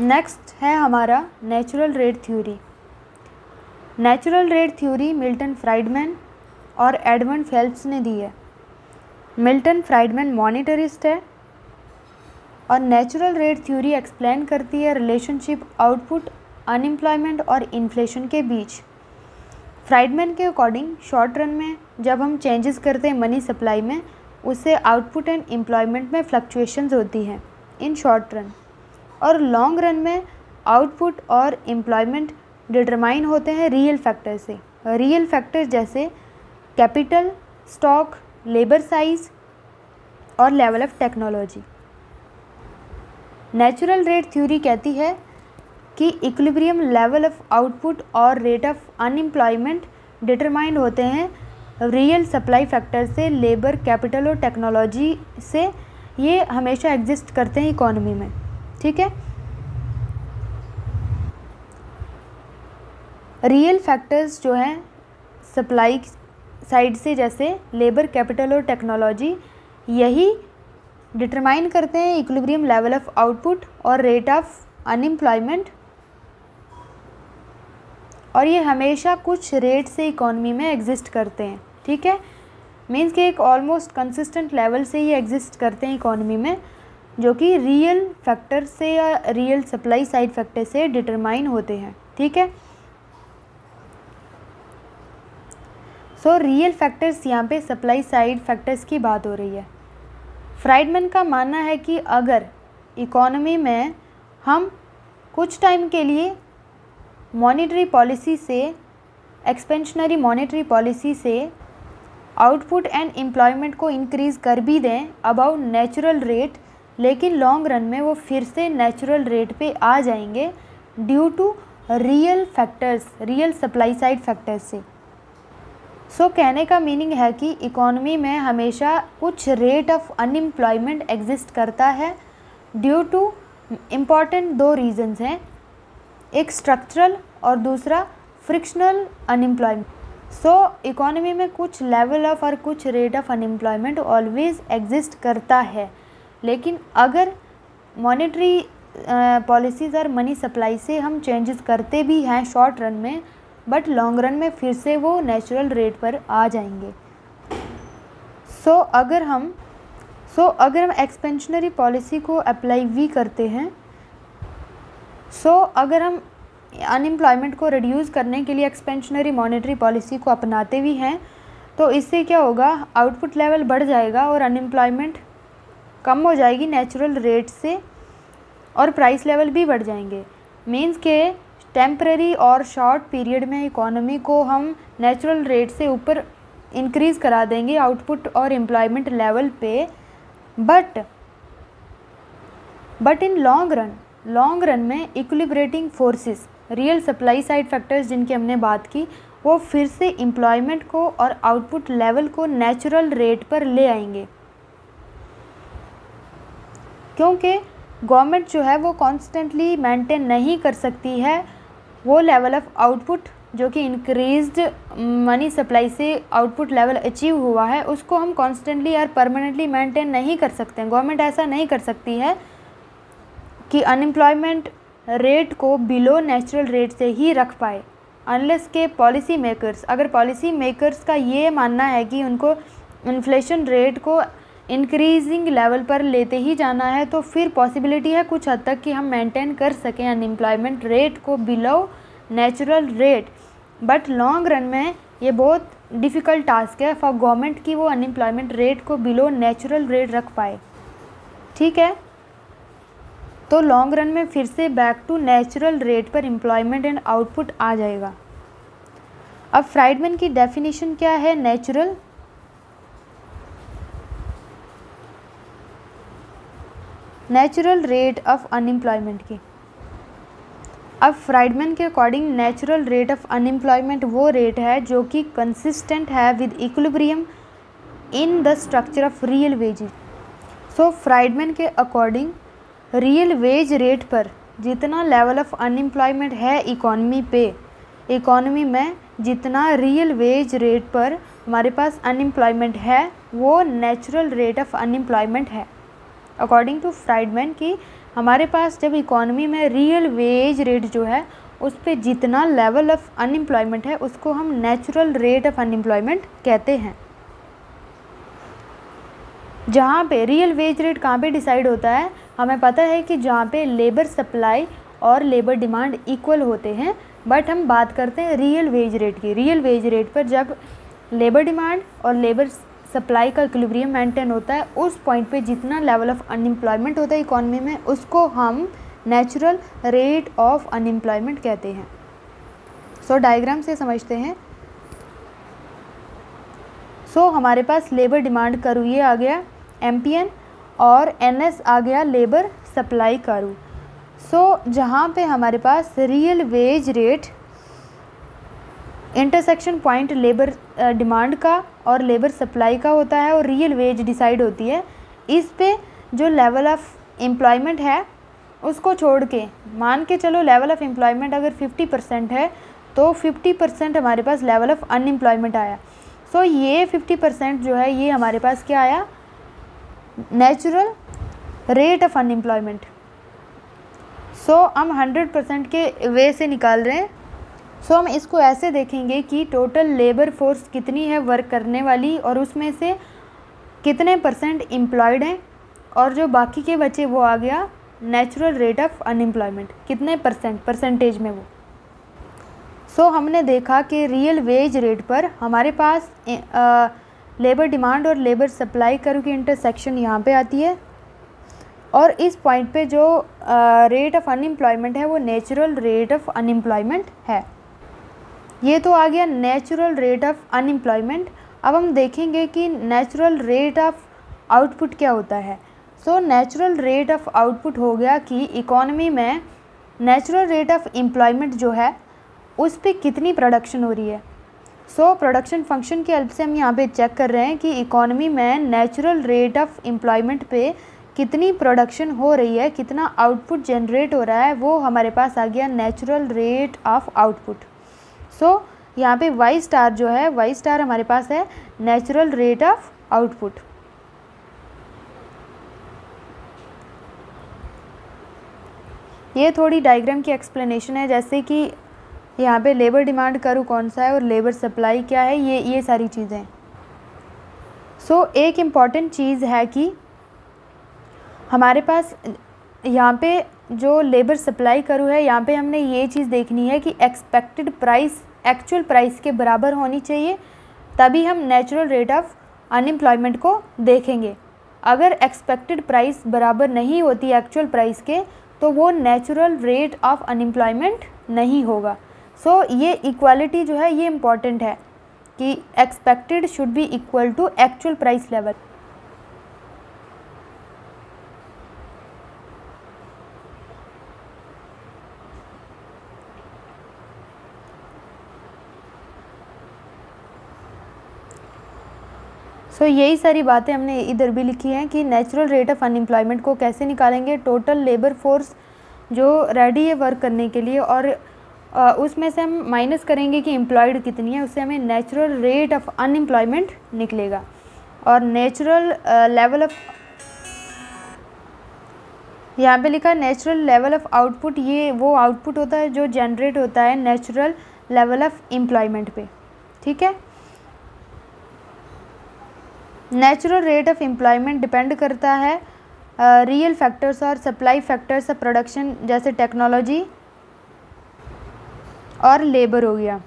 Next है हमारा natural rate theory. Natural rate theory Milton Friedman और एडमंड फेल्प्स ने दी है। मिल्टन फ्राइडमैन मॉनिटरिस्ट है और नेचुरल रेट थ्योरी एक्सप्लेन करती है रिलेशनशिप आउटपुट, अनएम्प्लॉयमेंट और इन्फ्लेशन के बीच। फ्राइडमैन के अकॉर्डिंग शॉर्ट रन में जब हम चेंजेस करते हैं मनी सप्लाई में, उससे आउटपुट एंड एम्प्लॉयमेंट में फ्लक्चुएशंस होती हैं इन शॉर्ट रन, और लॉन्ग रन में आउटपुट और एम्प्लॉयमेंट डिटरमाइन होते हैं रियल फैक्टर से। रियल फैक्टर जैसे कैपिटल, स्टॉक, लेबर साइज और level of technology. Natural rate theory कहती है कि इक्विलिब्रियम लेवल ऑफ आउटपुट और रेट ऑफ अनएम्प्लॉयमेंट डिटरमाइंड होते हैं रियल सप्लाई फैक्टर से, लेबर, कैपिटल और टेक्नोलॉजी से। ये हमेशा एग्जिस्ट करते हैं इकोनॉमी में, ठीक है। रियल फैक्टर्स जो हैं सप्लाई साइड से, जैसे लेबर, कैपिटल और टेक्नोलॉजी, यही डिटरमाइन करते हैं इक्विलिब्रियम लेवल ऑफ आउटपुट और रेट ऑफ अनएम्प्लॉयमेंट, और ये हमेशा कुछ रेट से इकोनॉमी में एग्जिस्ट करते हैं, ठीक है। मीन्स कि एक ऑलमोस्ट कंसिस्टेंट लेवल से ही एग्जिस्ट करते हैं इकोनॉमी में, जो कि रियल फैक्टर से या रियल सप्लाई साइड फैक्टर से डिटरमाइन होते हैं, ठीक है। सो रियल फैक्टर्स, यहाँ पे सप्लाई साइड फैक्टर्स की बात हो रही है। फ्राइडमैन का मानना है कि अगर इकोनॉमी में हम कुछ टाइम के लिए मॉनेटरी पॉलिसी से, एक्सपेंशनरी मॉनेटरी पॉलिसी से आउटपुट एंड एम्प्लॉयमेंट को इंक्रीज़ कर भी दें अबाउट नेचुरल रेट, लेकिन लॉन्ग रन में वो फिर से नेचुरल रेट पे आ जाएंगे due to real factors, real supply side factors से। सो कहने का मीनिंग है कि इकोनॉमी में हमेशा कुछ रेट ऑफ अनएम्प्लॉयमेंट एग्जिस्ट करता है ड्यू टू इम्पॉर्टेंट दो रीजंस हैं, एक स्ट्रक्चरल और दूसरा फ्रिक्शनल अनएम्प्लॉयमेंट। सो इकोनॉमी में कुछ लेवल ऑफ और कुछ rate of unemployment always exist करता है, लेकिन अगर मॉनेटरी पॉलिसीज़ और मनी सप्लाई से हम चेंजेस करते भी हैं शॉर्ट रन में, बट लॉन्ग रन में फिर से वो नेचुरल रेट पर आ जाएंगे। सो अगर हम एक्सपेंशनरी पॉलिसी को अप्लाई भी करते हैं, अगर हम अनएम्प्लॉयमेंट को रिड्यूस करने के लिए एक्सपेंशनरी मॉनेटरी पॉलिसी को अपनाते भी हैं, तो इससे क्या होगा, आउटपुट लेवल बढ़ जाएगा और अनएम्प्लॉयमेंट कम हो जाएगी नेचुरल रेट से, और प्राइस लेवल भी बढ़ जाएंगे। मीन्स के टेम्पररी और शॉर्ट पीरियड में इकोनॉमी को हम नेचुरल रेट से ऊपर इंक्रीज़ करा देंगे आउटपुट और एम्प्लॉयमेंट लेवल पे, बट इन लॉन्ग रन में equilibrating forces, real supply side factors जिनकी हमने बात की, वो फिर से एम्प्लॉयमेंट को और आउटपुट लेवल को नेचुरल रेट पर ले आएंगे, क्योंकि गवर्नमेंट जो है वो कॉन्स्टेंटली मेंटेन नहीं कर सकती है वो लेवल ऑफ आउटपुट जो कि इंक्रीज्ड मनी सप्लाई से आउटपुट लेवल अचीव हुआ है, उसको हम कॉन्स्टेंटली और परमानेंटली मेंटेन नहीं कर सकते हैं। गवर्नमेंट ऐसा नहीं कर सकती है कि अनएम्प्लॉयमेंट रेट को बिलो नेचुरल रेट से ही रख पाए, अनलेस के पॉलिसी मेकर्स, अगर पॉलिसी मेकर्स का ये मानना है कि उनको इन्फ्लेशन रेट को इंक्रीजिंग लेवल पर लेते ही जाना है, तो फिर पॉसिबिलिटी है कुछ हद तक कि हम मेंटेन कर सकें अनएम्प्लॉयमेंट रेट को below natural rate. But long run में ये बहुत डिफ़िकल्ट टास्क है फॉर गवर्नमेंट कि वो अनएम्प्लॉयमेंट रेट को बिलो नेचुरल रेट रख पाए, ठीक है। तो लॉन्ग रन में फिर से बैक टू नेचुरल रेट पर एम्प्लॉयमेंट एंड आउटपुट आ जाएगा। अब फ्राइडमैन की डेफिनेशन क्या है नेचुरल रेट ऑफ अनएम्प्लॉयमेंट की। अब फ्राइडमैन के according natural rate of unemployment वो रेट है जो कि कंसिस्टेंट है with equilibrium in the structure of real wages. So Friedman के अकॉर्डिंग रियल वेज रेट पर जितना लेवल ऑफ अनएम्प्लॉयमेंट है इकोनॉमी में जितना रियल वेज रेट पर हमारे पास अनएम्प्लॉयमेंट है, वो नेचुरल रेट ऑफ अनएम्प्लॉयमेंट है। अकॉर्डिंग टू फ्राइडमैन कि हमारे पास जब इकोनॉमी में रियल वेज रेट जो है उस पे जितना लेवल ऑफ अनएम्प्लॉयमेंट है उसको हम नेचुरल रेट ऑफ अनएम्प्लॉयमेंट कहते हैं। जहाँ पे रियल वेज रेट कहाँ पे डिसाइड होता है, हमें पता है कि जहाँ पे लेबर सप्लाई और लेबर डिमांड इक्वल होते हैं, बट हम बात करते हैं रियल वेज रेट की। रियल वेज रेट पर जब लेबर डिमांड और लेबर सप्लाई का इक्विलिब्रियम मेंटेन होता है, उस पॉइंट पे जितना लेवल ऑफ अनएम्प्लॉयमेंट होता है इकोनॉमी में उसको हम नेचुरल रेट ऑफ अनएम्प्लॉयमेंट कहते हैं। सो डायग्राम से समझते हैं। सो हमारे पास लेबर डिमांड कर्व ये आ गया MPN और NS आ गया लेबर सप्लाई कर्व। सो जहाँ पे हमारे पास real wage rate intersection point labour demand का और लेबर सप्लाई का होता है और रियल वेज डिसाइड होती है, इस पे जो लेवल ऑफ एम्प्लॉयमेंट है उसको छोड़ के मान के चलो लेवल ऑफ एम्प्लॉयमेंट अगर 50% है तो 50% हमारे पास लेवल ऑफ अनएम्प्लॉयमेंट आया। सो ये 50% जो है ये हमारे पास क्या आया, नेचुरल रेट ऑफ अनएम्प्लॉयमेंट। सो हम 100% के वे से निकाल रहे हैं। सो हम इसको ऐसे देखेंगे कि टोटल लेबर फोर्स कितनी है वर्क करने वाली और उसमें से कितने परसेंट एम्प्लॉयड हैं और जो बाकी के बचे वो आ गया नेचुरल रेट ऑफ अनएम्प्लॉयमेंट, कितने परसेंटेज में वो। सो हमने देखा कि रियल वेज रेट पर हमारे पास लेबर डिमांड और लेबर सप्लाई कर्व की इंटरसेक्शन यहाँ पे आती है और इस पॉइंट पे जो रेट ऑफ अनएम्प्लॉयमेंट है वो नेचुरल रेट ऑफ अनएम्प्लॉयमेंट है। ये तो आ गया नेचुरल रेट ऑफ अनएम्प्लॉयमेंट। अब हम देखेंगे कि नेचुरल रेट ऑफ आउटपुट क्या होता है। So natural rate of output हो गया कि इकोनॉमी में नेचुरल रेट ऑफ एम्प्लॉयमेंट जो है उस पे कितनी प्रोडक्शन हो रही है। सो प्रोडक्शन फंक्शन की हेल्प से हम यहाँ पे चेक कर रहे हैं कि इकोनॉमी में नेचुरल रेट ऑफ एम्प्लॉयमेंट पे कितनी प्रोडक्शन हो रही है, कितना आउटपुट जनरेट हो रहा है, वो हमारे पास आ गया नेचुरल रेट ऑफ आउटपुट। सो यहाँ पे वाई स्टार जो है, वाई स्टार हमारे पास है नेचुरल रेट ऑफ आउटपुट। ये थोड़ी डायग्राम की एक्सप्लेनेशन है, जैसे कि यहाँ पे लेबर डिमांड कर्व कौन सा है और लेबर सप्लाई क्या है, ये सारी चीज़ें। सो एक इम्पॉर्टेंट चीज़ है कि हमारे पास यहाँ पे जो लेबर सप्लाई कर्व है, यहाँ पे हमने ये चीज़ देखनी है कि एक्सपेक्टेड प्राइस एक्चुअल प्राइस के बराबर होनी चाहिए, तभी हम नेचुरल रेट ऑफ अनएम्प्लॉयमेंट को देखेंगे। अगर एक्सपेक्टेड प्राइस बराबर नहीं होती एक्चुअल प्राइस के तो वो नेचुरल रेट ऑफ अनएम्प्लॉयमेंट नहीं होगा। सो ये इक्वालिटी जो है ये इम्पॉर्टेंट है कि expected should be equal to actual price level. So यही सारी बातें हमने इधर भी लिखी हैं कि नेचुरल रेट ऑफ अनएम्प्लॉयमेंट को कैसे निकालेंगे। टोटल लेबर फोर्स जो रेडी है वर्क करने के लिए और उसमें से हम माइनस करेंगे कि एम्प्लॉयड कितनी है, उससे हमें नेचुरल रेट ऑफ अनएम्प्लॉयमेंट निकलेगा। और नेचुरल लेवल ऑफ, यहाँ पे लिखा नेचुरल लेवल ऑफ आउटपुट, ये वो आउटपुट होता है जो जनरेट होता है नेचुरल लेवल ऑफ एम्प्लॉयमेंट पे। ठीक है, natural rate of employment depend करता है रियल फैक्टर्स और सप्लाई फैक्टर्स ऑफ प्रोडक्शन, जैसे टेक्नोलॉजी और लेबर हो गया।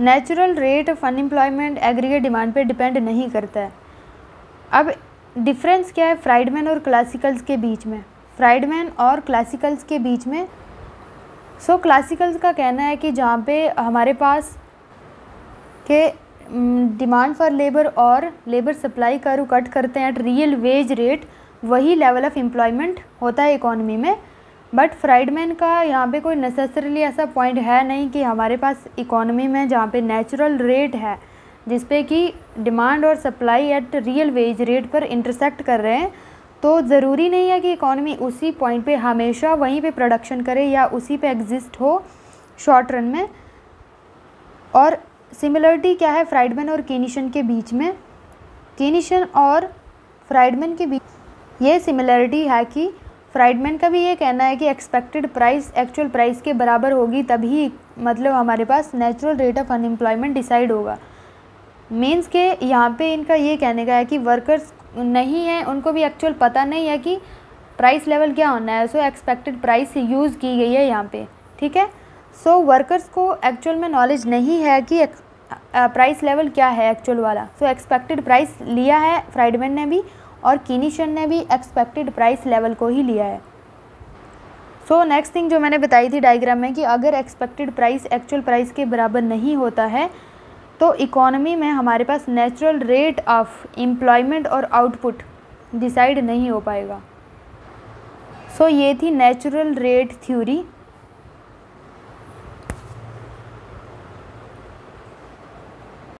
Natural rate of unemployment aggregate demand पे डिपेंड नहीं करता है। अब डिफरेंस क्या है फ्राइडमैन और क्लासिकल्स के बीच में, फ्राइडमैन और क्लासिकल्स के बीच में। सो क्लासिकल्स का कहना है कि जहाँ पे हमारे पास के डिमांड फॉर लेबर और लेबर सप्लाई कर्व कट करते हैं एट रियल वेज रेट, वही लेवल ऑफ एम्प्लॉयमेंट होता है इकोनॉमी में। बट फ्राइडमैन का यहाँ पे कोई नेसेसरीली ऐसा पॉइंट है नहीं कि हमारे पास इकोनॉमी में जहाँ पे नेचुरल रेट है जिस पे कि डिमांड और supply at real wage rate पर इंटरसेक्ट कर रहे हैं, तो ज़रूरी नहीं है कि इकोनॉमी उसी पॉइंट पे हमेशा वहीं पे प्रोडक्शन करे या उसी पे एग्जिस्ट हो शॉर्ट रन में। और सिमिलरिटी क्या है फ्राइडमैन और कीनीशन के बीच में कीनीशन और फ्राइडमैन के बीच ये सिमिलरिटी है कि फ्राइडमैन का भी ये कहना है कि एक्सपेक्टेड प्राइस एक्चुअल प्राइस के बराबर होगी, तभी मतलब हमारे पास natural rate of unemployment decide होगा। मीन्स के यहाँ पे इनका ये कहने का है कि वर्कर्स नहीं है, उनको भी एक्चुअल पता नहीं है कि प्राइस लेवल क्या होना है, सो एक्सपेक्टेड प्राइस यूज़ की गई है यहाँ पे, ठीक है। सो वर्कर्स को एक्चुअल में नॉलेज नहीं है कि प्राइस लेवल क्या है एक्चुअल वाला। सो एक्सपेक्टेड प्राइस लिया है फ्राइडमैन ने भी और कीनीशन ने भी एक्सपेक्टेड प्राइस लेवल को ही लिया है। सो नेक्स्ट थिंग जो मैंने बताई थी डायग्राम में कि अगर एक्सपेक्टेड प्राइस एक्चुअल प्राइस के बराबर नहीं होता है तो इकोनॉमी में हमारे पास नेचुरल रेट ऑफ एम्प्लॉयमेंट और आउटपुट डिसाइड नहीं हो पाएगा। सो ये थी नेचुरल रेट थ्योरी।